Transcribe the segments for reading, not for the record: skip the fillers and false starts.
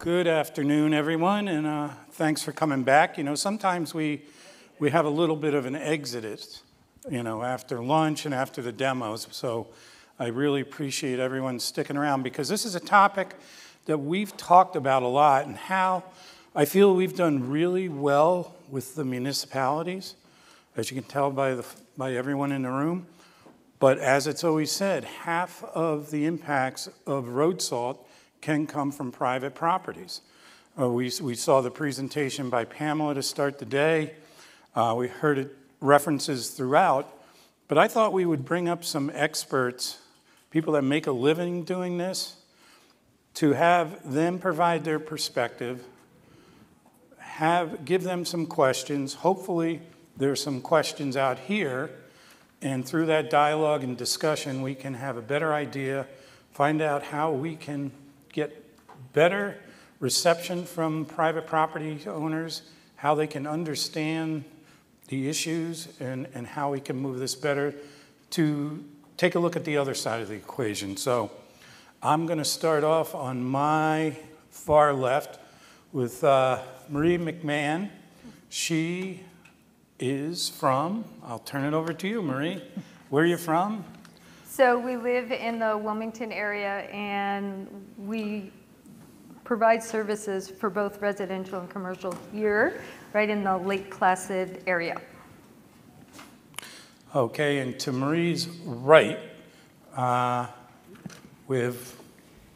Good afternoon, everyone, and thanks for coming back. You know, sometimes we have a little bit of an exodus, you know, after lunch and after the demos, so I really appreciate everyone sticking around because this is a topic that we've talked about a lot and how I feel we've done really well with the municipalities, as you can tell by everyone in the room. But as it's always said, half of the impacts of road salt can come from private properties. We saw the presentation by Pamela to start the day. We heard it references throughout, but I thought we would bring up some experts, people that make a living doing this, to have them provide their perspective, give them some questions. Hopefully there's some questions out here, and through that dialogue and discussion, we can have a better idea, find out how we can get better reception from private property owners, how they can understand the issues, and how we can move this better to take a look at the other side of the equation. So I'm going to start off on my far left with Marie McMahon. She is from, I'll turn it over to you, Marie. Where are you from? So we live in the Wilmington area, and we provide services for both residential and commercial here, right in the Lake Placid area. Okay, and to Marie's right, with...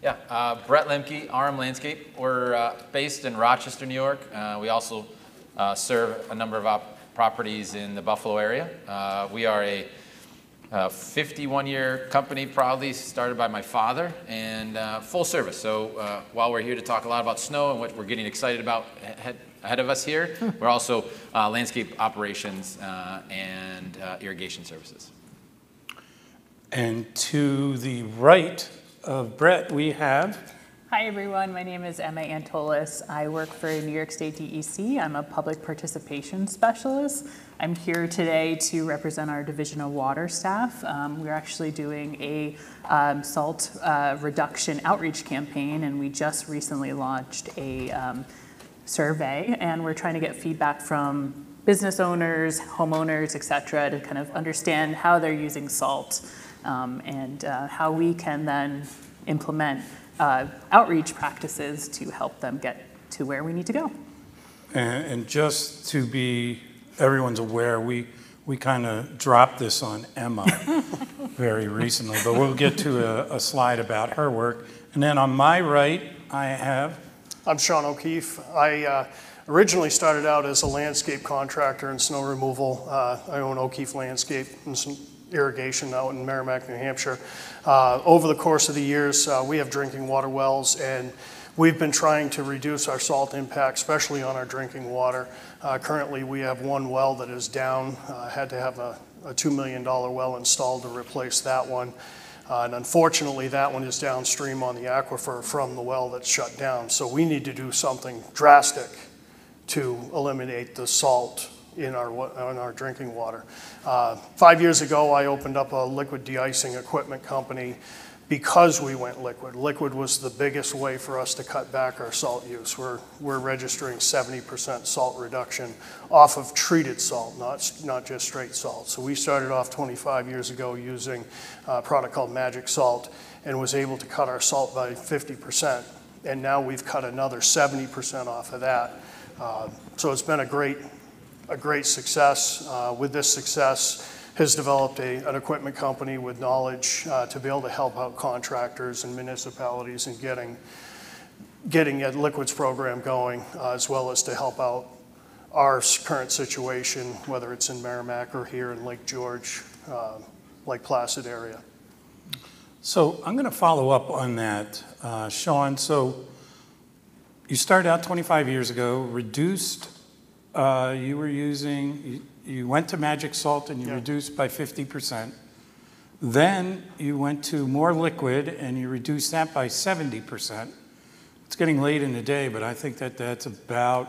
Yeah, Brett Lemcke, RM Landscape. We're based in Rochester, New York. We also serve a number of properties in the Buffalo area. We are a 51-year company, proudly started by my father, and full service. So while we're here to talk a lot about snow and what we're getting excited about ahead of us here, we're also landscape operations and irrigation services. And to the right of Brett, we have... Hi everyone, my name is Emma Antolos. I work for New York State DEC. I'm a public participation specialist. I'm here today to represent our Division of Water staff. We're actually doing a salt reduction outreach campaign, and we just recently launched a survey, and we're trying to get feedback from business owners, homeowners, et cetera, to kind of understand how they're using salt and how we can then implement outreach practices to help them get to where we need to go. And just to be everyone's aware, we kind of dropped this on Emma very recently, but we'll get to a slide about her work. And then on my right, I'm Shawn O'Keefe. I originally started out as a landscape contractor in snow removal. I own O'Keefe Landscape and some irrigation out in Merrimack, New Hampshire. Over the course of the years, we have drinking water wells, and we've been trying to reduce our salt impact, especially on our drinking water. Currently, we have one well that is down. Had to have a $2 million well installed to replace that one. And unfortunately, that one is downstream on the aquifer from the well that's shut down. So we need to do something drastic to eliminate the salt in our drinking water. 5 years ago, I opened up a liquid de-icing equipment company because we went liquid. Liquid was the biggest way for us to cut back our salt use. We're registering 70% salt reduction off of treated salt, not just straight salt. So we started off 25 years ago using a product called Magic Salt and was able to cut our salt by 50%. And now we've cut another 70% off of that. So it's been a great success. With this success, has developed an equipment company with knowledge to be able to help out contractors and municipalities in getting a liquids program going, as well as to help out our current situation, whether it's in Merrimack or here in Lake George, Lake Placid area. So I'm going to follow up on that, Shawn. So you started out 25 years ago, reduced. You went to Magic Salt and you reduced by 50%. Then you went to more liquid and you reduced that by 70%. It's getting late in the day, but I think that's about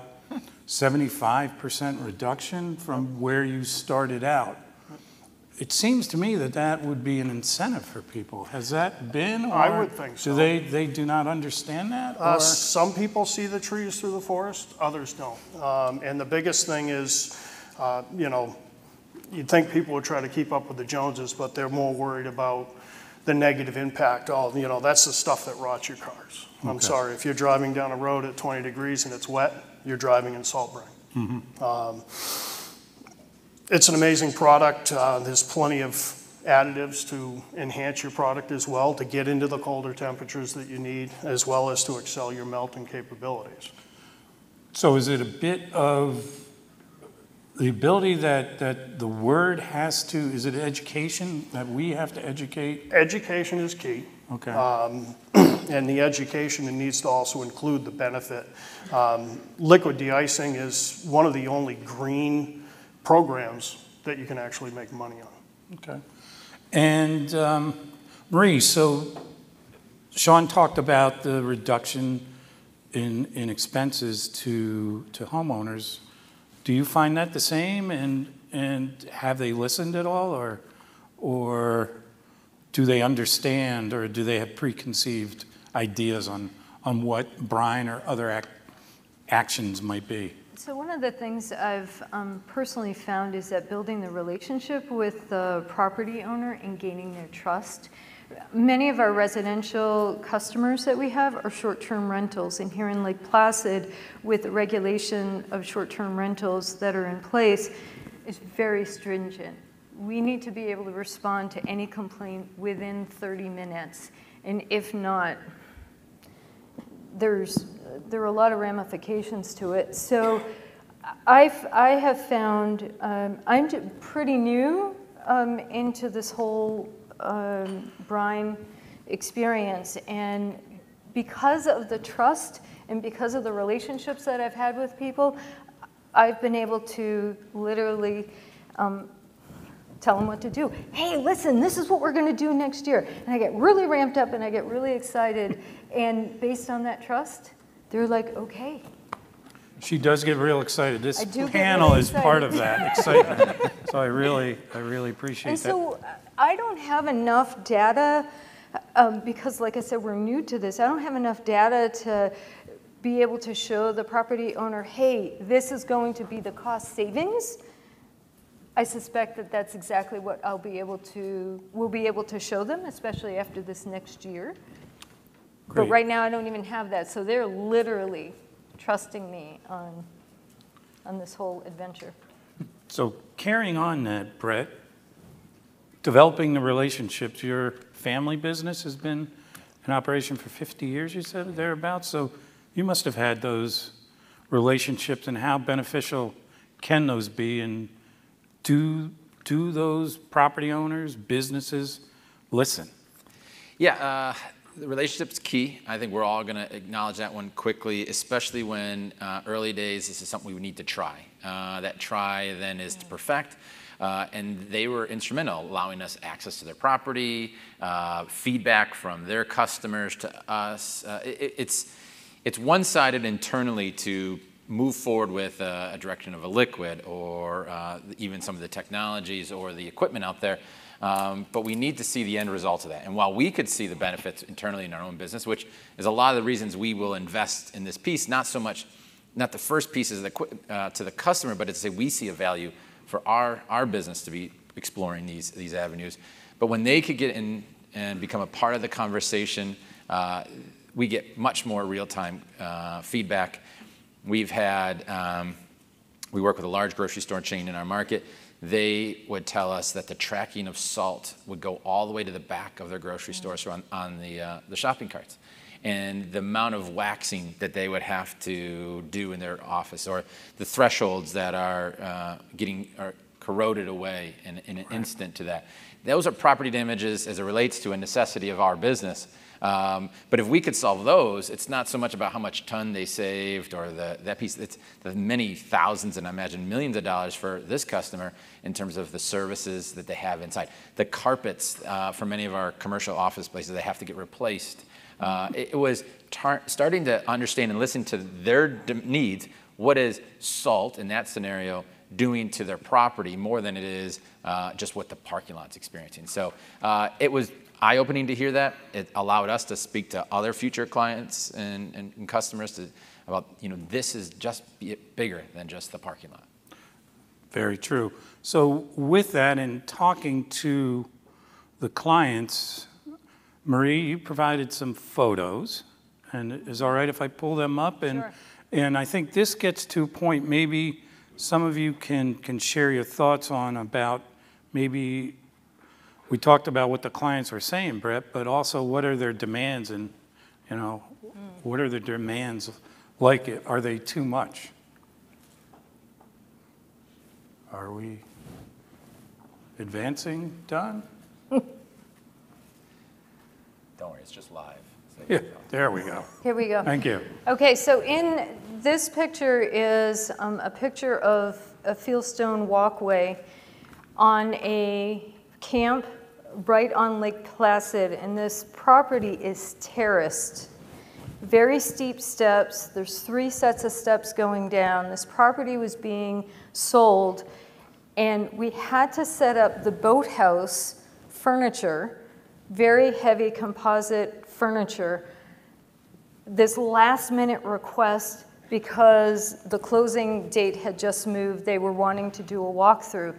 75% reduction from where you started out. it seems to me that that would be an incentive for people. Has that been? Or I would think so. Do they do not understand that? Or? Some people see the trees through the forest, others don't. And the biggest thing is, you know, you'd think people would try to keep up with the Joneses, but they're more worried about the negative impact. You know, that's the stuff that rots your cars. I'm Okay. sorry, if you're driving down a road at 20 degrees and it's wet, you're driving in salt brine. It's an amazing product. There's plenty of additives to enhance your product as well, to get into the colder temperatures that you need, as well as to excel your melting capabilities. So is it a bit of the ability that the word has to, is it education that we have to educate? Education is key. Okay. And the education needs to also include the benefit. Liquid de-icing is one of the only green programs that you can actually make money on. Okay. And Marie, so Shawn talked about the reduction in expenses to homeowners. Do you find that the same, and have they listened at all, or do they understand, or do they have preconceived ideas on what brine or other actions might be? So one of the things I've personally found is that building the relationship with the property owner and gaining their trust. Many of our residential customers that we have are short-term rentals, and here in Lake Placid, with the regulation of short-term rentals that are in place, is very stringent. We need to be able to respond to any complaint within 30 minutes, and if not, there are a lot of ramifications to it. So I have found, I'm pretty new into this whole brine experience, and because of the trust and because of the relationships that I've had with people, I've been able to literally tell them what to do. Hey, listen, this is what we're going to do next year. And I get really ramped up and I get really excited, and based on that trust, they're like, okay. She does get real excited. This I do get panel really is part of excited. that excitement. So I really appreciate And that. so I don't have enough data because, like I said, we're new to this. I don't have enough data to be able to show the property owner, hey, this is going to be the cost savings. I suspect that that's exactly what we'll be able to show them, especially after this next year. Great. But right now I don't even have that. So they're literally trusting me on this whole adventure. So carrying on that, Brett, developing the relationships, your family business has been in operation for 50 years, you said, thereabouts. So you must have had those relationships, and how beneficial can those be? And do those property owners, businesses, listen? Yeah, the relationship's key. I think we're all going to acknowledge that one quickly, especially when early days, this is something we need to try. That try then is to perfect. And they were instrumental, allowing us access to their property, feedback from their customers to us. It's one-sided internally to move forward with a direction of a liquid, or even some of the technologies or the equipment out there. But we need to see the end result of that. And while we could see the benefits internally in our own business, which is a lot of the reasons we will invest in this piece, not the first piece is to the customer, but it's to say we see a value for our business to be exploring these avenues. But when they could get in and become a part of the conversation, we get much more real-time feedback. We've had, we work with a large grocery store chain in our market. They would tell us that the tracking of salt would go all the way to the back of their grocery stores, so on the shopping carts. And the amount of waxing that they would have to do in their office, or the thresholds that are corroded away in an instant to that. Those are property damages as it relates to a necessity of our business. But if we could solve those, it's not so much about how much ton they saved or that piece. It's the many thousands and I imagine millions of dollars for this customer in terms of the services that they have inside. The carpets for many of our commercial office places, they have to get replaced. It was starting to understand and listen to their needs. What is salt in that scenario doing to their property more than it is just what the parking lot's experiencing. So it was eye-opening to hear that. It allowed us to speak to other future clients and customers about, this is just bigger than just the parking lot. Very true. So with that, in talking to the clients, Marie, you provided some photos, and is it all right if I pull them up? Sure. And I think this gets to a point maybe some of you can share your thoughts on about maybe, we talked about what the clients are saying, Brett, but also what are their demands, and what are their demands like it? Are they too much? Are we advancing, Don? Don't worry, it's just live. So Yeah, there we go. Here we go. Thank you. Okay, so in this picture is a picture of a fieldstone walkway on a camp right on Lake Placid, and this property is terraced. Very steep steps. There's 3 sets of steps going down. This property was being sold, and we had to set up the boathouse furniture, very heavy composite furniture, this last-minute request because the closing date had just moved. They were wanting to do a walkthrough.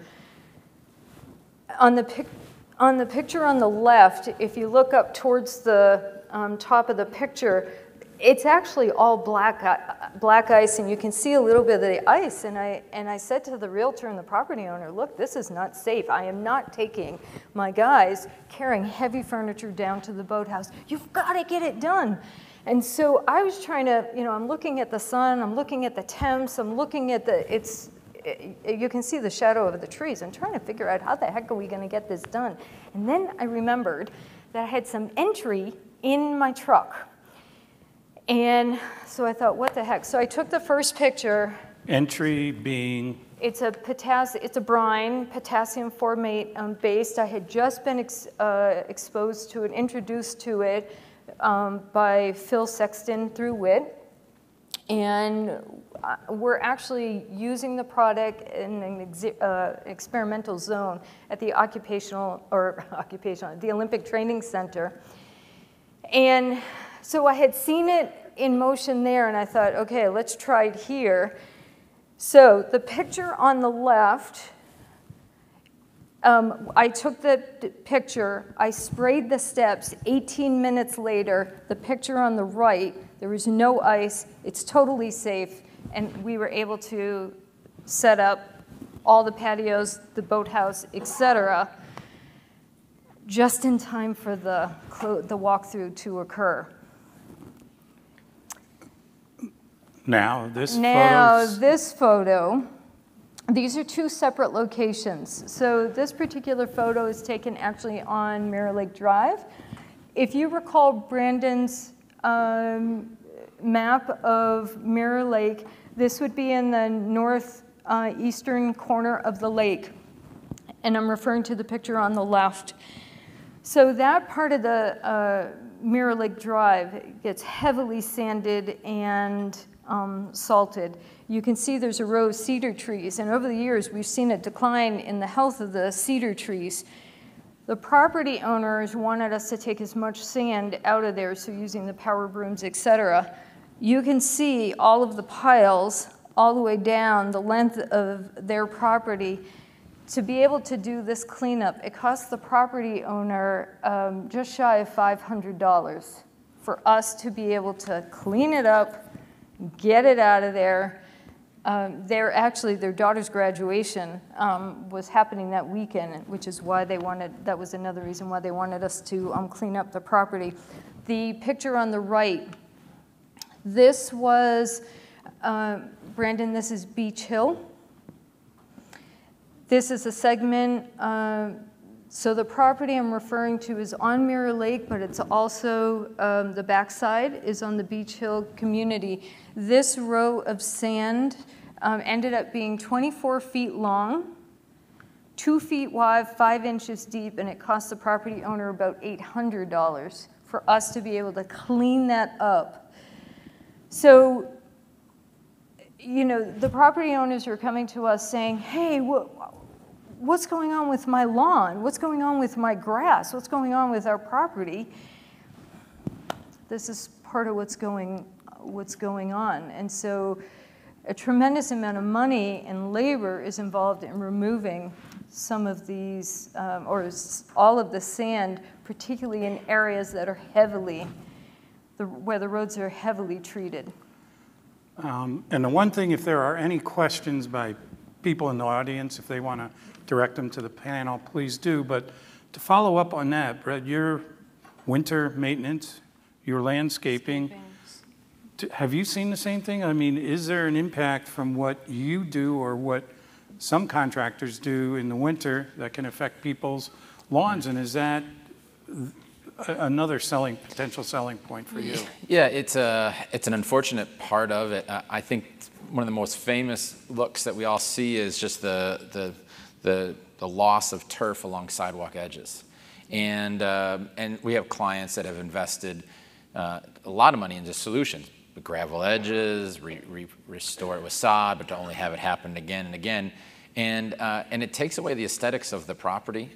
On the picture on the left, if you look up towards the top of the picture, it's actually all black ice, and you can see a little bit of the ice. And I said to the realtor and the property owner, look, this is not safe. I am not taking my guys carrying heavy furniture down to the boathouse. You've got to get it done. And so I was trying to, I'm looking at the sun, I'm looking at the temps, I'm looking at you can see the shadow of the trees. I'm trying to figure out how the heck are we going to get this done. And then I remembered that I had some entry in my truck. And so I thought, what the heck? So I took the first picture. Entry being? It's a brine, potassium formate based. I had just been exposed to it, introduced to it by Phil Sexton through WIT. And we're actually using the product in an experimental zone at the the Olympic Training Center. And so I had seen it in motion there, and I thought, okay, let's try it here. So the picture on the left, I took the picture, I sprayed the steps. 18 minutes later, the picture on the right, there was no ice, it's totally safe, and we were able to set up all the patios, the boathouse, etc., just in time for the walkthrough to occur. Now, this photo, these are 2 separate locations. So this particular photo is taken actually on Mirror Lake Drive. If you recall Brandon's map of Mirror Lake, this would be in the northeastern corner of the lake. And I'm referring to the picture on the left. So that part of the Mirror Lake Drive gets heavily sanded and salted. You can see there's a row of cedar trees, and over the years we've seen a decline in the health of the cedar trees. The property owners wanted us to take as much sand out of there, so using the power brooms, etc. You can see all of the piles all the way down the length of their property. To be able to do this cleanup, it costs the property owner just shy of $500 for us to be able to clean it up, get it out of there. Their daughter's graduation was happening that weekend, which is why that was another reason why they wanted us to clean up the property. The picture on the right, this was, Brandon, this is Beach Hill. This is a segment, so the property I'm referring to is on Mirror Lake, but it's also, the backside is on the Beach Hill community. This row of sand ended up being 24 feet long, 2 feet wide, 5 inches deep, and it cost the property owner about $800 for us to be able to clean that up. So you know, the property owners are coming to us saying, hey, what's going on with my lawn? What's going on with my grass? What's going on with our property? This is part of what's going on. And so a tremendous amount of money and labor is involved in removing some of these, or all of the sand, particularly in areas that are where the roads are heavily treated. And the one thing, if there are any questions by people in the audience, if they want to direct them to the panel, please do. But to follow up on that, Brett, your winter maintenance, your landscaping, have you seen the same thing? I mean, is there an impact from what you do or what some contractors do in the winter that can affect people's lawns? And is that another potential selling point for you? Yeah, it's an unfortunate part of it. I think one of the most famous looks that we all see is just the loss of turf along sidewalk edges, and we have clients that have invested a lot of money into solutions, gravel edges, restore it with sod, but to only have it happen again and again. And it takes away the aesthetics of the property.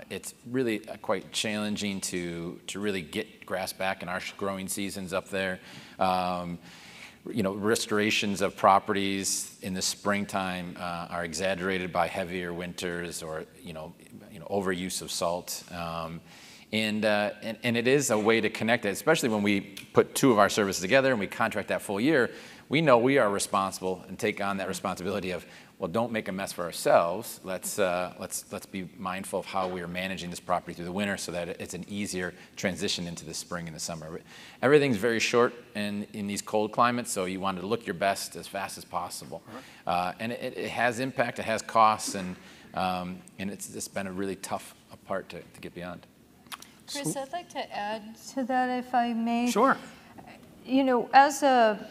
It's really quite challenging to really get grass back in our growing seasons up there. You know, restorations of properties in the springtime are exaggerated by heavier winters or you know overuse of salt. And it is a way to connect it, especially when we put two of our services together and we contract that full year. We know we are responsible and take on that responsibility of, well, don't make a mess for ourselves. Let's be mindful of how we are managing this property through the winter so that it's an easier transition into the spring and the summer. Everything's very short in these cold climates, so you want to look your best as fast as possible. And it has impact, it has costs, and it's been a really tough part to get beyond. Chris, I'd like to add to that, if I may. Sure. You know, as a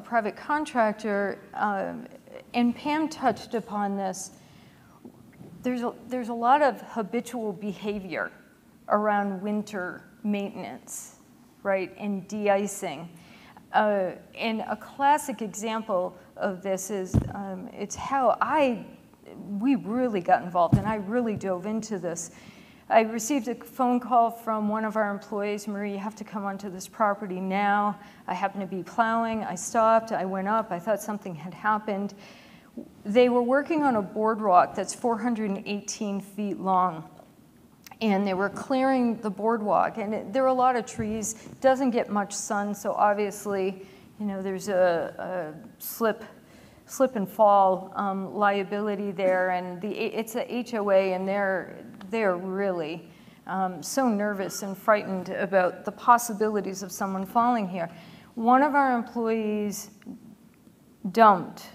private contractor, and Pam touched upon this, there's a lot of habitual behavior around winter maintenance, right, and de-icing. And a classic example of this is, it's how we really got involved, and I really dove into this. I received a phone call from one of our employees, Marie, you have to come onto this property now. I happened to be plowing, I stopped, I went up, I thought something had happened. They were working on a boardwalk that's 418 feet long. And they were clearing the boardwalk, and there were a lot of trees, doesn't get much sun, so obviously, you know, there's a slip and fall liability there, and it's a HOA, and they're really so nervous and frightened about the possibilities of someone falling here. One of our employees dumped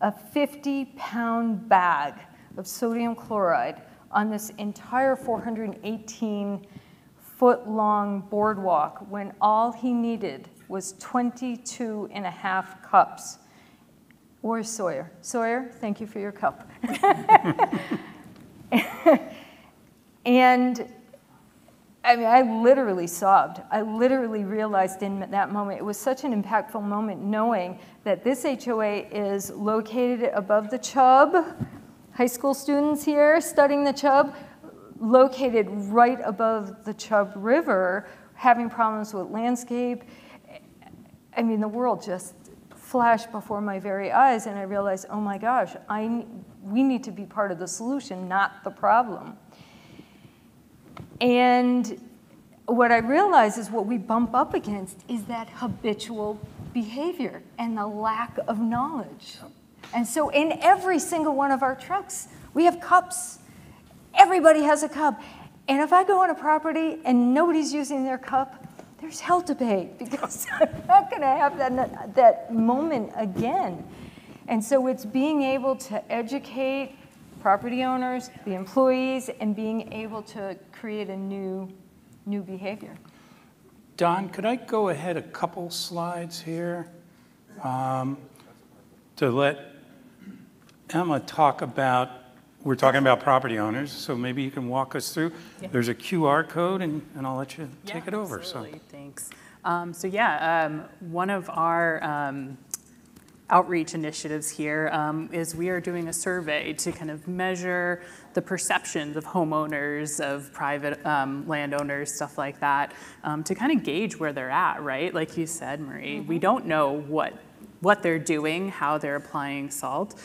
a 50-pound bag of sodium chloride on this entire 418-foot-long boardwalk when all he needed was 22.5 cups. Or Sawyer. Sawyer, thank you for your cup. And I mean, I literally sobbed. I literally realized in that moment, it was such an impactful moment knowing that this HOA is located above the Chubb, high school students here studying the Chubb, located right above the Chubb River, having problems with landscape. I mean, the world just flashed before my very eyes, and I realized, oh my gosh, we need to be part of the solution, not the problem. And what I realize is what we bump up against is that habitual behavior and the lack of knowledge. And so in every single one of our trucks, we have cups. Everybody has a cup. And if I go on a property and nobody's using their cup, there's hell to pay because I'm not going to have that moment again. And so it's being able to educate property owners, the employees, and being able to create a new behavior. Don, could I go ahead a couple slides here to let Emma talk about, we're talking about property owners, so maybe you can walk us through. Yeah. There's a QR code, and I'll let you take it over. Absolutely. So. Thanks. One of our outreach initiatives here is we are doing a survey to kind of measure the perceptions of homeowners, of private landowners, stuff like that, to kind of gauge where they're at, right? Like you said, Marie, we don't know what they're doing, how they're applying salt.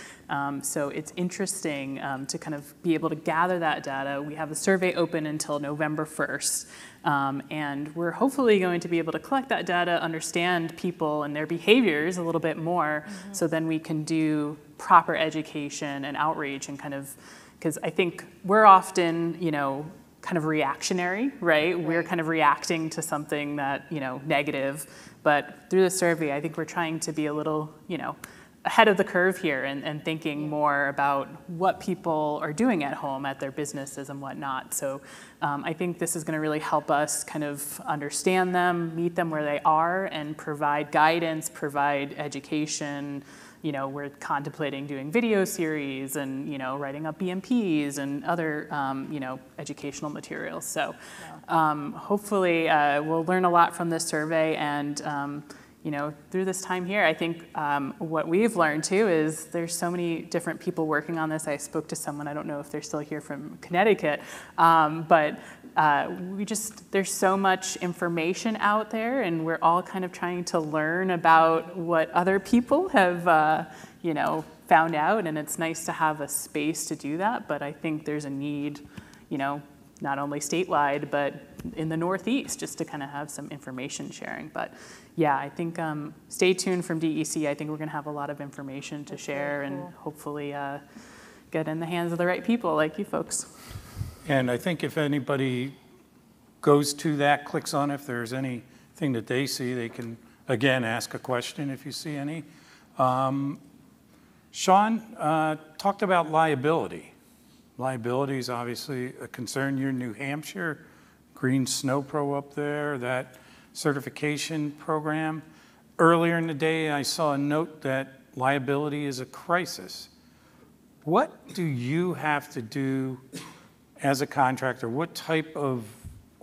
So it's interesting to kind of be able to gather that data. We have the survey open until November 1st. And we're hopefully going to be able to collect that data, understand people and their behaviors a little bit more, so then we can do proper education and outreach and kind of, because I think we're often, kind of reactionary, right? We're kind of reacting to something that, negative. But through the survey, I think we're trying to be a little, ahead of the curve here and thinking more about what people are doing at home at their businesses and whatnot. So I think this is going to really help us kind of understand them, meet them where they are, and provide guidance, provide education. We're contemplating doing video series and, writing up BMPs and other, educational materials. So hopefully we'll learn a lot from this survey, and through this time here, I think what we've learned too is there's so many different people working on this. I spoke to someone, I don't know if they're still here from Connecticut, but there's so much information out there, and we're all kind of trying to learn about what other people have, found out, and it's nice to have a space to do that. But I think there's a need, not only statewide, but in the Northeast, just to kind of have some information sharing. But yeah, I think stay tuned from DEC. I think we're going to have a lot of information to share, and hopefully get in the hands of the right people like you folks. And I think if anybody goes to that, clicks on it, if there's anything that they see, they can, again, ask a question if you see any. Shawn talked about liability. Liability is obviously a concern. You're in New Hampshire, Green Snow Pro up there, that certification program. Earlier in the day, I saw a note that liability is a crisis. What do you have to do as a contractor? What type of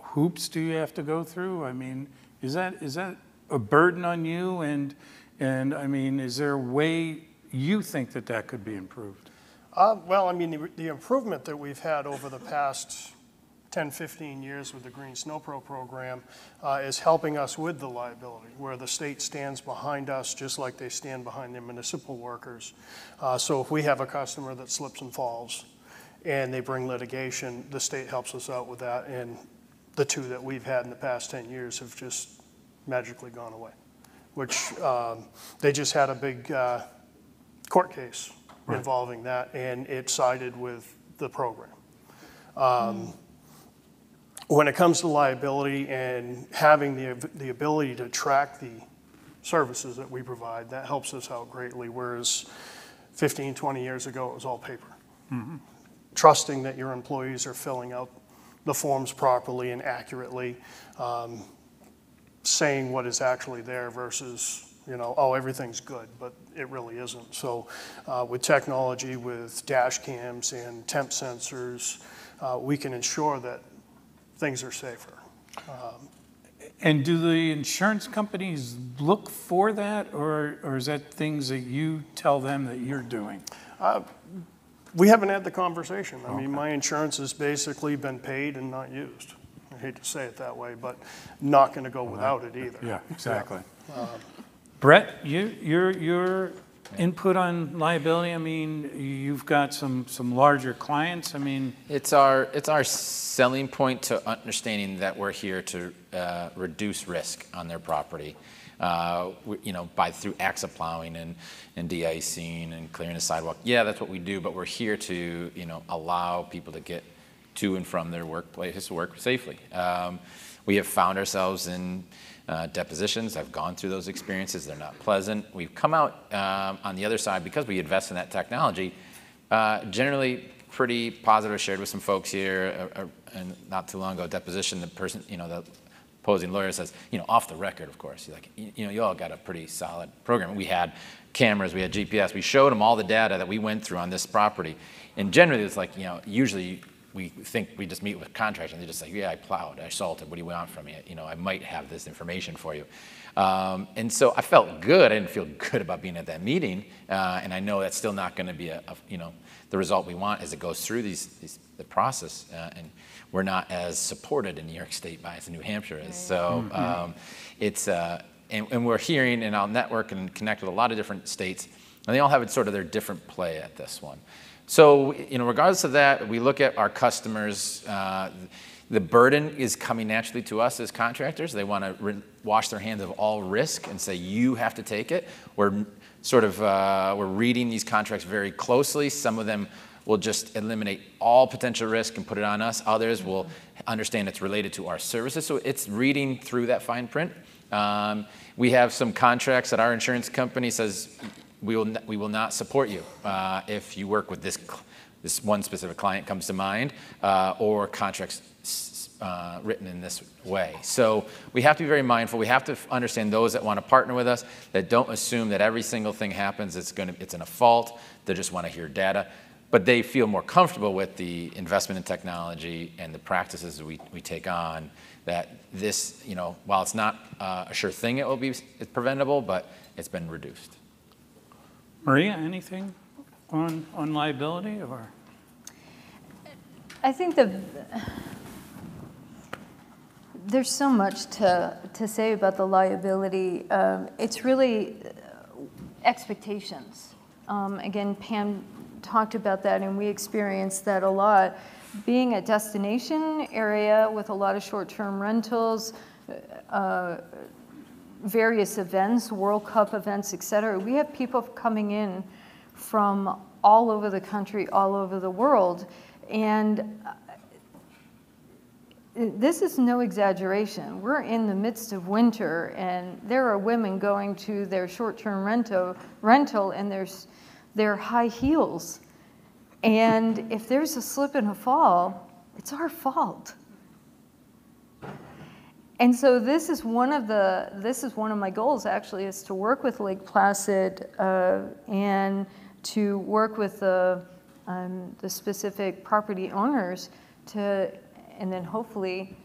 hoops do you have to go through? I mean, is that a burden on you? And I mean, is there a way you think that could be improved? Well, I mean, the improvement that we've had over the past 10, 15 years with the Green Snow Pro program is helping us with the liability, where the state stands behind us just like they stand behind their municipal workers. So if we have a customer that slips and falls and they bring litigation, the state helps us out with that. And the two that we've had in the past 10 years have just magically gone away, which they just had a big court case involving that, and it sided with the program. When it comes to liability and having the ability to track the services that we provide, that helps us out greatly, whereas 15, 20 years ago, it was all paper. Trusting that your employees are filling out the forms properly and accurately, saying what is actually there versus, oh, everything's good, but it really isn't. So with technology, with dash cams and temp sensors, we can ensure that things are safer. And do the insurance companies look for that, or is that things that you tell them that you're doing? We haven't had the conversation. I mean, my insurance has basically been paid and not used. I hate to say it that way, but not going to go without it either. Yeah, exactly. Brett, your input on liability, I mean, you've got some larger clients. I mean, it's our selling point to understanding that we're here to reduce risk on their property. Through AXA plowing and de-icing and clearing the sidewalk. Yeah, that's what we do, but we're here to, allow people to get to and from their workplace to work safely. We have found ourselves in depositions. I've gone through those experiences. They're not pleasant. We've come out on the other side because we invest in that technology, generally pretty positive. Shared with some folks here, and not too long ago, deposition, the person, the opposing lawyer says, off the record, of course, he's like, you all got a pretty solid program. We had cameras, we had GPS. We showed them all the data that we went through on this property. And generally, it's like, usually we think we just meet with contractors and they just say, yeah, I plowed, I salted, what do you want from me? You know, I might have this information for you. And so I felt good. I didn't feel good about being at that meeting. And I know that's still not going to be you know, the result we want as it goes through the process. And we're not as supported in New York State as New Hampshire is. So it's, and we're hearing, and I'll network and connect with a lot of different states, and they all have sort of their different play at this one. So, you know, regardless of that, we look at our customers. The burden is coming naturally to us as contractors. They want to wash their hands of all risk and say, you have to take it. We're sort of, we're reading these contracts very closely. Some of them will just eliminate all potential risk and put it on us. Others will understand it's related to our services. So it's reading through that fine print. We have some contracts that our insurance company says, we will not support you if you work with this one specific client comes to mind, or contracts written in this way. So we have to be very mindful. We have to understand those that want to partner with us, that don't assume that every single thing happens, it's in a fault. They just want to hear data. But they feel more comfortable with the investment in technology and the practices we take on, that this, you know, while it's not a sure thing it will be preventable, but it's been reduced. Maria, anything on liability? Or? I think there's so much to say about the liability. It's really expectations. Again, Pam talked about that, and we experienced that a lot. Being a destination area with a lot of short-term rentals, various events, World Cup events, et cetera, we have people coming in from all over the country, all over the world. And this is no exaggeration. We're in the midst of winter, and there are women going to their short-term rental and their high heels. And if there's a slip and a fall, it's our fault. And so this is one of my goals, actually, is to work with Lake Placid and to work with the specific property owners to, and then hopefully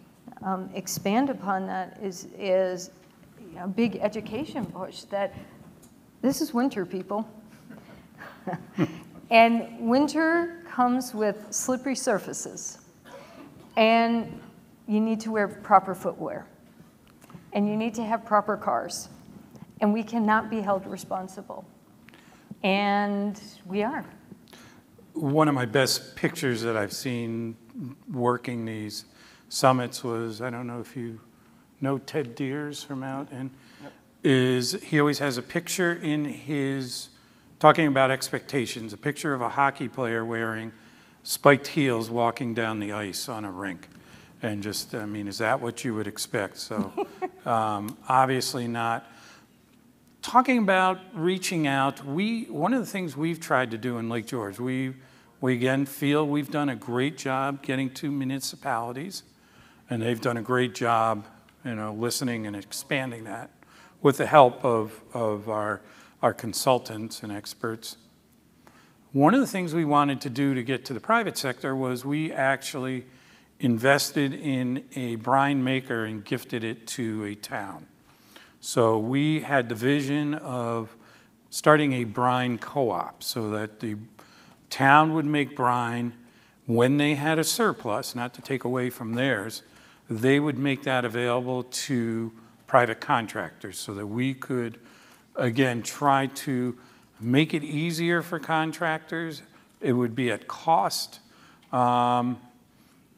expand upon that is a big education push that this is winter, people. And winter comes with slippery surfaces. And you need to wear proper footwear. And you need to have proper cars. And we cannot be held responsible. And we are. One of my best pictures that I've seen working these summits was, I don't know if you know Ted Deers from out, and he always has a picture in his, talking about expectations, a picture of a hockey player wearing spiked heels walking down the ice on a rink. And just, I mean, is that what you would expect? So obviously not. Talking about reaching out, one of the things we've tried to do in Lake George, we again feel we've done a great job getting to municipalities, and they've done a great job, you know, listening and expanding that with the help of our consultants and experts. One of the things we wanted to do to get to the private sector was we actually invested in a brine maker and gifted it to a town. So we had the vision of starting a brine co-op so that the town would make brine. When they had a surplus, not to take away from theirs, they would make that available to private contractors so that we could, again, try to make it easier for contractors. It would be at cost.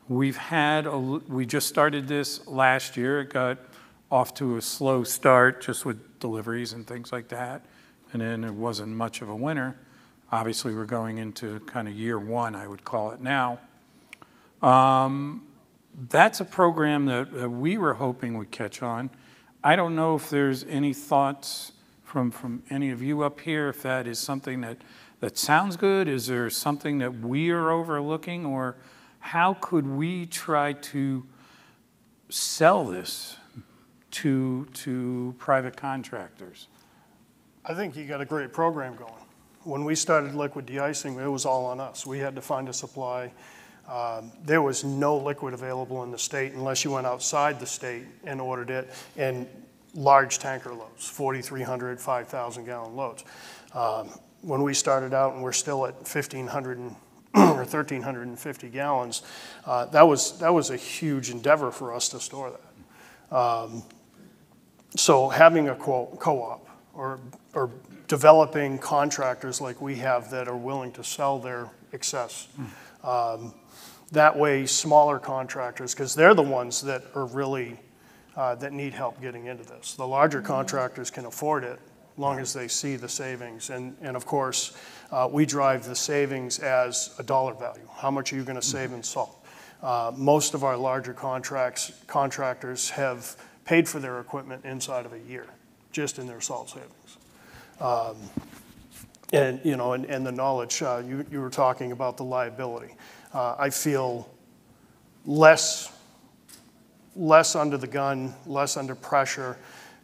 We just started this last year. It got off to a slow start just with deliveries and things like that. And then it wasn't much of a winter. Obviously, we're going into kind of year one, I would call it now. That's a program that we were hoping would catch on. I don't know if there's any thoughts from any of you up here, if that is something that sounds good. Is there something that we are overlooking, or how could we try to sell this to private contractors? I think you got a great program going. When we started Liquid De-Icing, it was all on us. We had to find a supply. There was no liquid available in the state unless you went outside the state and ordered it in large tanker loads, 4,300, 5,000 gallon loads. When we started out and we're still at 1,500 or 1,350 gallons, that was a huge endeavor for us to store that. So having a co-op or developing contractors like we have that are willing to sell their excess. That way, smaller contractors, because they're the ones that are really, that need help getting into this. The larger contractors can afford it, as long as they see the savings. And of course, we drive the savings as a dollar value. How much are you going to save in salt? Most of our larger contractors have paid for their equipment inside of a year, just in their salt savings. And the knowledge, you were talking about the liability. I feel less under the gun, less under pressure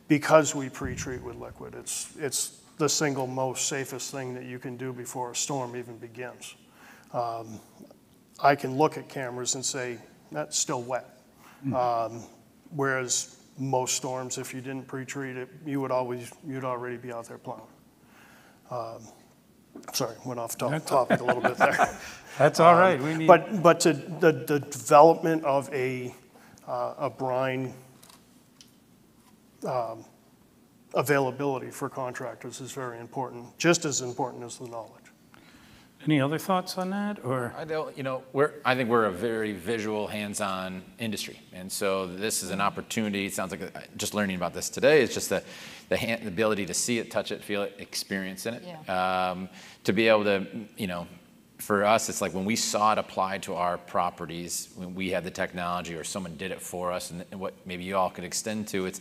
because we pre-treat with liquid. It's the single most safest thing that you can do before a storm even begins. I can look at cameras and say, that's still wet. Whereas most storms, if you didn't pre-treat it, you'd already be out there plowing. Sorry, went off topic a little bit there. That's all right. But the development of a brine availability for contractors is very important, just as important as the knowledge. Any other thoughts on that, or? I think we're a very visual, hands-on industry, and so this is an opportunity. It sounds like just learning about this today is just the ability to see it, touch it, feel it, experience in it. Yeah. To be able to, for us, it's like when we saw it applied to our properties, when we had the technology or someone did it for us, and what maybe you all could extend to,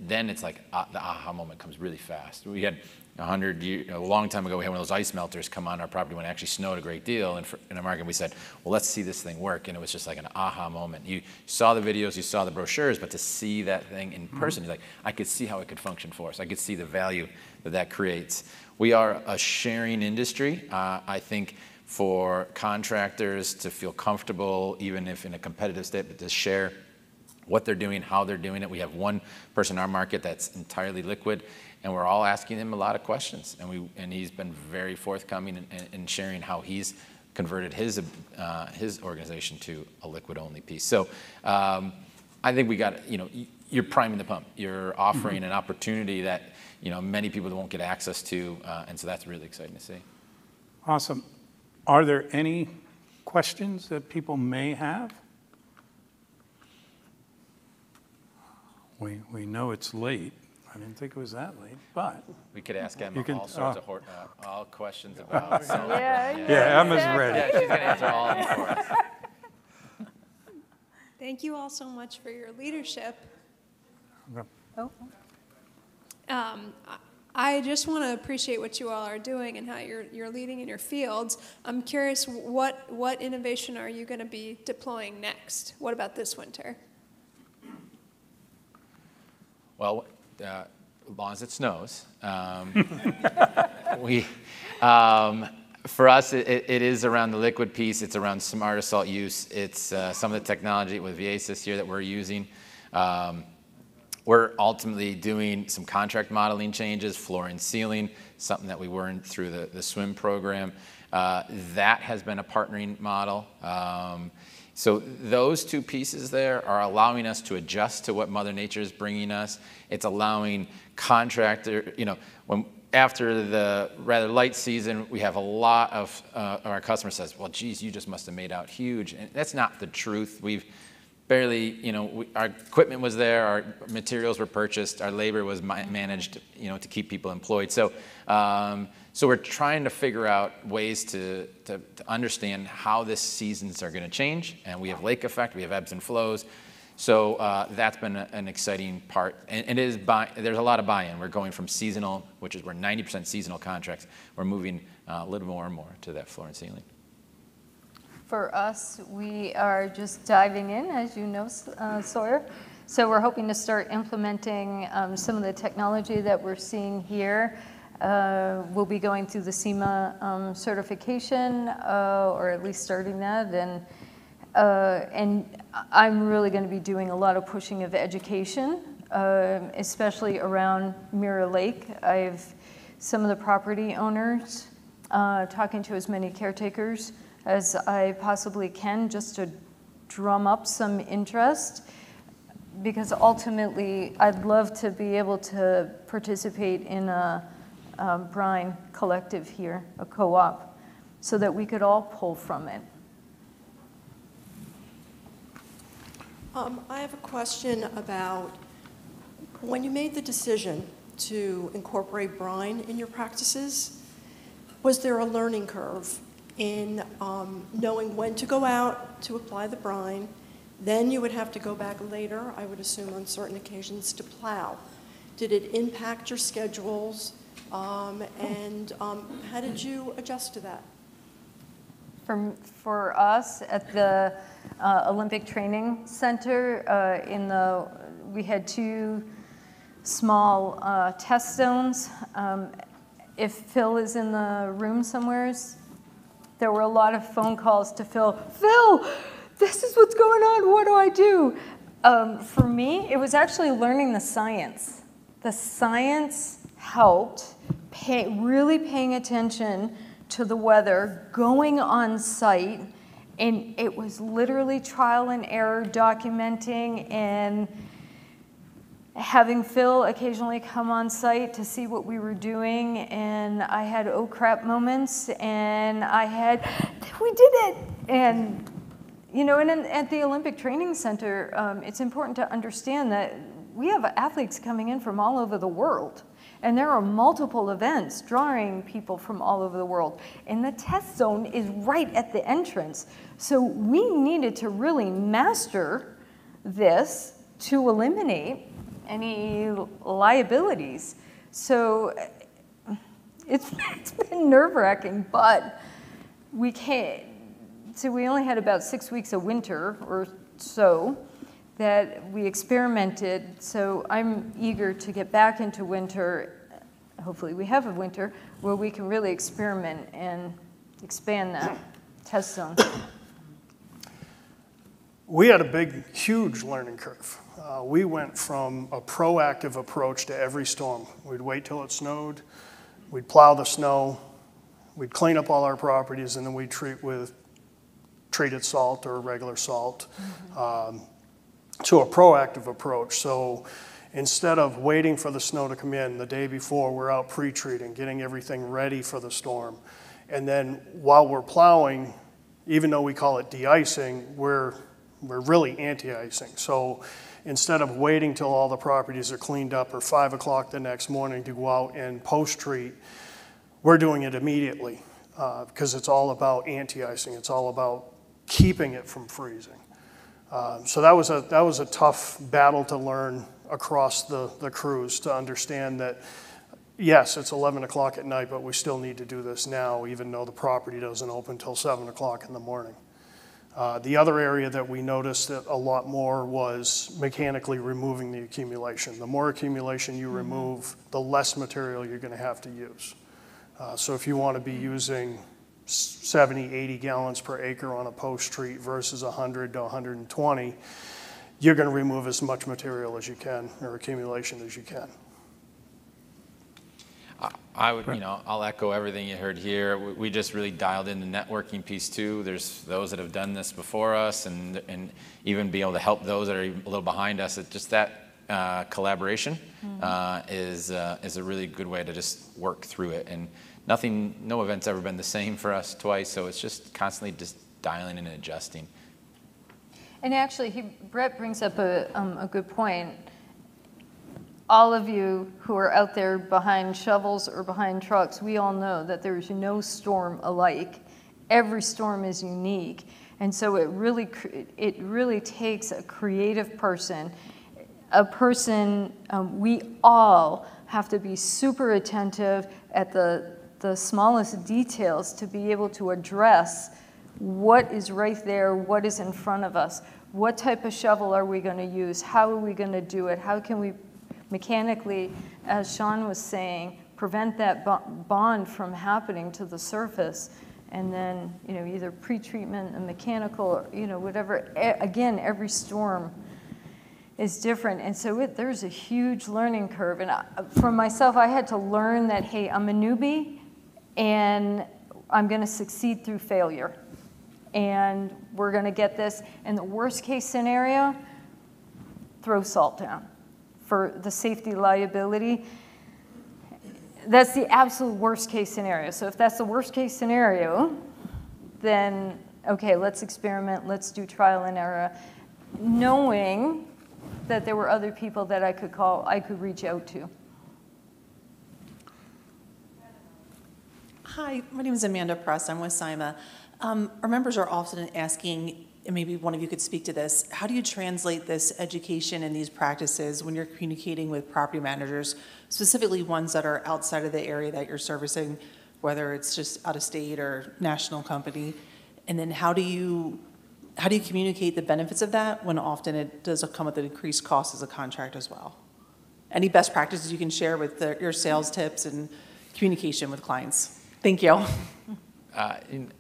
then it's like the aha moment comes really fast. We had a long time ago, we had one of those ice melters come on our property when it actually snowed a great deal. And in our market, we said, well, let's see this thing work. And it was just like an aha moment. You saw the videos, you saw the brochures, but to see that thing in person, you're like, I could see how it could function for us. I could see the value that creates. We are a sharing industry. I think for contractors to feel comfortable, even if in a competitive state, but to share what they're doing, how they're doing it. We have one person in our market that's entirely liquid, and we're all asking him a lot of questions. And he's been very forthcoming in sharing how he's converted his organization to a liquid-only piece. So I think we got, you're priming the pump. You're offering an opportunity that many people won't get access to, and so that's really exciting to see. Awesome. Are there any questions that people may have? We know it's late. I didn't think it was that late, but we could ask Emma all sorts of all questions about. Emma's ready. Yeah, she's gonna answer all of them for us. Thank you all so much for your leadership. Okay. I just want to appreciate what you all are doing and how you're leading in your fields. I'm curious, what innovation are you going to be deploying next? What about this winter? Well, as long as it snows, for us, it is around the liquid piece. It's around smarter salt use. It's some of the technology with VASIS here that we're using. We're ultimately doing some contract modeling changes, flooring, ceiling, something that we weren't through the SWIM program. That has been a partnering model. So those two pieces there are allowing us to adjust to what Mother Nature is bringing us. It's allowing contractor, after the rather light season, we have a lot of our customers says, well, geez, you just must have made out huge. And that's not the truth. We've barely, our equipment was there, our materials were purchased, our labor was managed, to keep people employed. So, so we're trying to figure out ways to understand how this seasons are going to change. And we have lake effect, we have ebbs and flows. So that's been an exciting part. And there's a lot of buy-in. We're going from seasonal, which is we're 90% seasonal contracts. We're moving a little more and more to that floor and ceiling. For us, we are just diving in, as you know, Sawyer. So we're hoping to start implementing some of the technology that we're seeing here. We'll be going through the SEMA certification, or at least starting that, and I'm really going to be doing a lot of pushing of education, especially around Mirror Lake. I've some of the property owners, talking to as many caretakers as I possibly can, just to drum up some interest, because ultimately I'd love to be able to participate in a brine collective here, a co-op, so that we could all pull from it. I have a question about when you made the decision to incorporate brine in your practices, was there a learning curve in knowing when to go out to apply the brine? Then you would have to go back later, I would assume on certain occasions, to plow. Did it impact your schedules? And how did you adjust to that? For us at the Olympic Training Center, we had 2 small test zones. If Phil is in the room somewhere, there were a lot of phone calls to Phil. Phil, this is what's going on, what do I do? For me, it was actually learning the science. The science helped, really paying attention to the weather, going on site, and it was literally trial and error, documenting, and having Phil occasionally come on site to see what we were doing. And I had oh crap moments, and I had, we did it. And you know, and at the Olympic Training Center, it's important to understand that we have athletes coming in from all over the world. And there are multiple events drawing people from all over the world. And the test zone is right at the entrance. So we needed to really master this to eliminate any liabilities. So it's been nerve-wracking, but we can't. So we only had about 6 weeks of winter or so that we experimented, so I'm eager to get back into winter. Hopefully we have a winter where we can really experiment and expand that test zone. We had a huge learning curve. We went from a proactive approach to every storm. We'd wait till it snowed, we'd plow the snow, we'd clean up all our properties, and then we'd treat with treated salt or regular salt. To a proactive approach. So instead of waiting for the snow to come in the day before, we're out pre-treating, getting everything ready for the storm. And then while we're plowing, even though we call it de-icing, we're really anti-icing. So instead of waiting till all the properties are cleaned up or 5 o'clock the next morning to go out and post-treat, we're doing it immediately because it's all about anti-icing. It's all about keeping it from freezing. So that was a tough battle to learn across the crews, to understand that, yes, it's 11 o'clock at night, but we still need to do this now, even though the property doesn't open until 7 o'clock in the morning. The other area that we noticed that a lot more was mechanically removing the accumulation. The more accumulation you remove, the less material you're going to have to use. So if you want to be using 70, 80 gallons per acre on a post-treat versus 100 to 120, you're going to remove as much material as you can, or accumulation as you can. I would, I'll echo everything you heard here. We just really dialed in the networking piece too. There's those that have done this before us, and even be able to help those that are a little behind us. It's just that collaboration is a really good way to just work through it. And no event's ever been the same for us twice, so it's just constantly just dialing in and adjusting. And actually, Brett brings up a good point. All of you who are out there behind shovels or behind trucks, we all know that there is no storm alike. Every storm is unique. And so it really takes a creative person, we all have to be super attentive at the smallest details to be able to address what is right there, what is in front of us, what type of shovel are we going to use, how are we going to do it, how can we mechanically, as Shawn was saying, prevent that bond from happening to the surface. And then, you know, either pre-treatment and mechanical, or, you know, whatever. Again, every storm is different. And so there's a huge learning curve. And for myself, I had to learn that, hey, I'm a newbie and I'm going to succeed through failure. And we're going to get this. And the worst case scenario, throw salt down for the safety liability. That's the absolute worst case scenario. So if that's the worst case scenario, then okay, let's experiment, let's do trial and error, knowing that there were other people that I could call, I could reach out to. Hi, my name is Amanda Press. I'm with SIMA. Our members are often asking, and maybe one of you could speak to this, how do you translate this education and these practices when you're communicating with property managers, specifically ones that are outside of the area that you're servicing, whether it's just out of state or national company? And then how do you communicate the benefits of that when often it does come with an increased cost as a contract as well? Any best practices you can share with your sales tips and communication with clients? Thank you.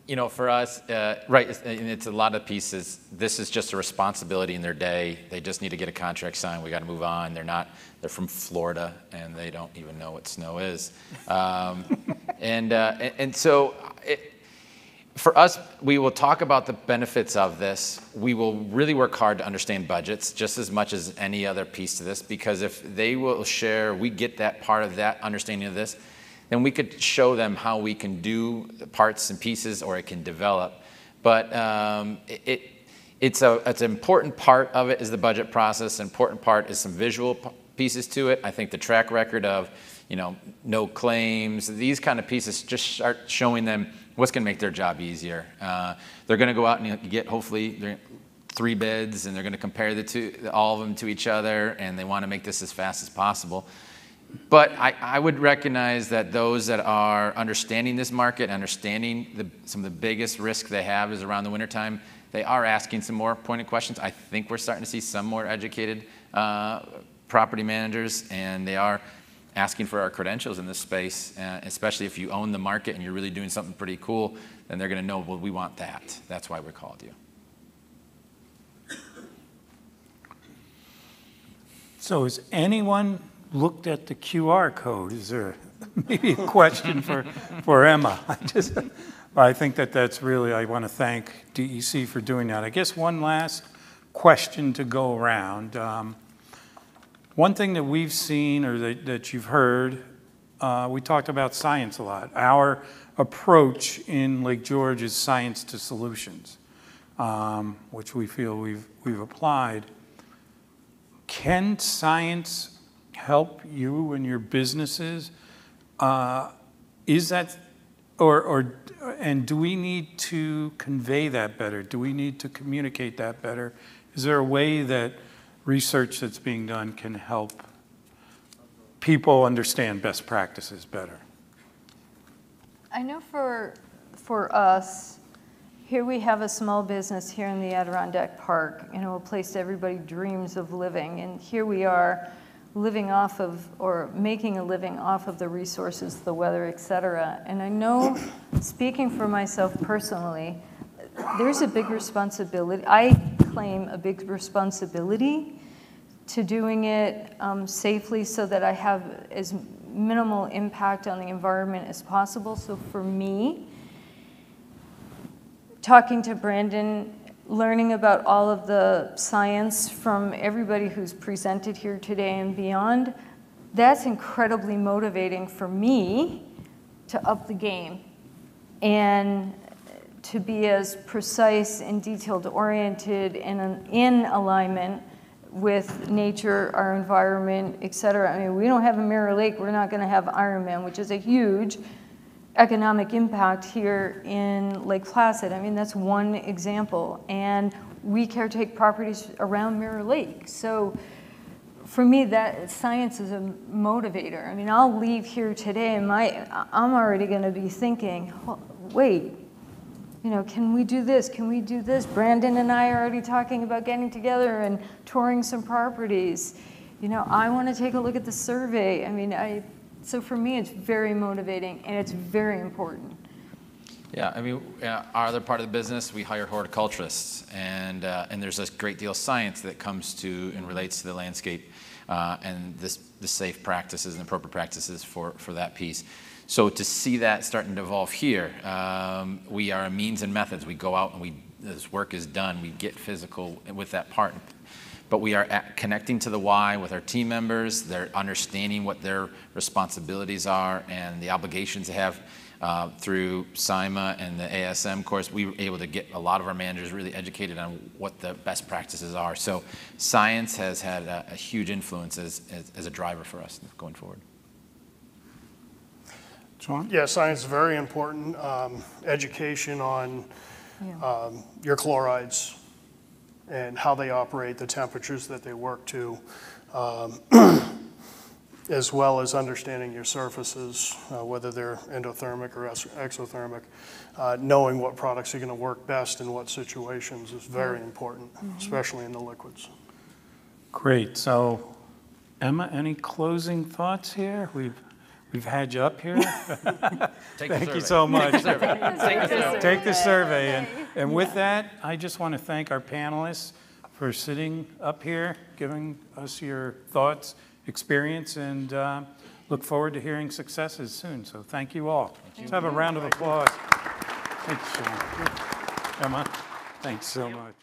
You know, for us, right, it's a lot of pieces. This is just a responsibility in their day. They just need to get a contract signed. We got to move on. They're from Florida, and they don't even know what snow is. And so for us, we will talk about the benefits of this. We will really work hard to understand budgets just as much as any other piece to this, because if they will share, we get that part of that understanding of this, then we could show them how we can do parts and pieces, or it can develop. But it's an important part of it is the budget process. An important part is some visual pieces to it. I think the track record of, you know, no claims, these kind of pieces just start showing them what's going to make their job easier. They're going to go out and get hopefully 3 bids, and they're going to compare all of them to each other, and they want to make this as fast as possible. But I would recognize that those that are understanding this market, understanding some of the biggest risk they have is around the wintertime, they are asking some more pointed questions. I think we're starting to see some more educated property managers, and they are asking for our credentials in this space, especially if you own the market and you're really doing something pretty cool, then they're going to know, well, we want that. That's why we called you. So has anyone looked at the QR code? Is there maybe a question for Emma? I think that's really, I want to thank DEC for doing that. I guess one last question to go around. One thing that we've seen, or that you've heard, we talked about science a lot. Our approach in Lake George is science to solutions, which we feel we've applied. Can science help you and your businesses? Is that, and do we need to convey that better? Do we need to communicate that better? Is there a way that research that's being done can help people understand best practices better? I know for us, here we have a small business here in the Adirondack Park, you know, a place everybody dreams of living, and here we are living off of, or making a living off of the resources, the weather, et cetera. And I know, speaking for myself personally, there's a big responsibility. I claim a big responsibility to doing it safely so that I have as minimal impact on the environment as possible. So for me, talking to Brandon, learning about all of the science from everybody who's presented here today and beyond, that's incredibly motivating for me to up the game and to be as precise and detailed oriented and in alignment with nature, our environment, et cetera. I mean, we don't have a Mirror Lake, we're not gonna have Ironman, which is a huge economic impact here in Lake Placid. I mean, that's one example. And we caretake properties around Mirror Lake. So for me, that science is a motivator. I mean, I'll leave here today and I'm already gonna be thinking, wait, you know, can we do this? Can we do this? Brandon and I are already talking about getting together and touring some properties. You know, I want to take a look at the survey. I mean, So for me, it's very motivating and it's very important. Yeah, I mean, our other part of the business, we hire horticulturists, and there's a great deal of science that comes to and relates to the landscape and the safe practices and appropriate practices for that piece. So to see that starting to evolve here, we are a means and methods. We go out and this work is done. We get physical with that part. But we are connecting to the why with our team members. They're understanding what their responsibilities are and the obligations they have. Through SIMA and the ASM course, we were able to get a lot of our managers really educated on what the best practices are. So science has had a huge influence as a driver for us going forward. Shawn? Yeah, science is very important. Education on your chlorides and how they operate, the temperatures that they work to, as well as understanding your surfaces, whether they're endothermic or exothermic. Knowing what products are going to work best in what situations is very important, especially in the liquids. Great. So, Emma, any closing thoughts here? We've had you up here. Thank you so much. Take the survey. And with that, I just want to thank our panelists for sitting up here, giving us your thoughts, experience, and look forward to hearing successes soon. So thank you all. Let's have a round of applause. Thanks, Shawn. Emma, thanks so much.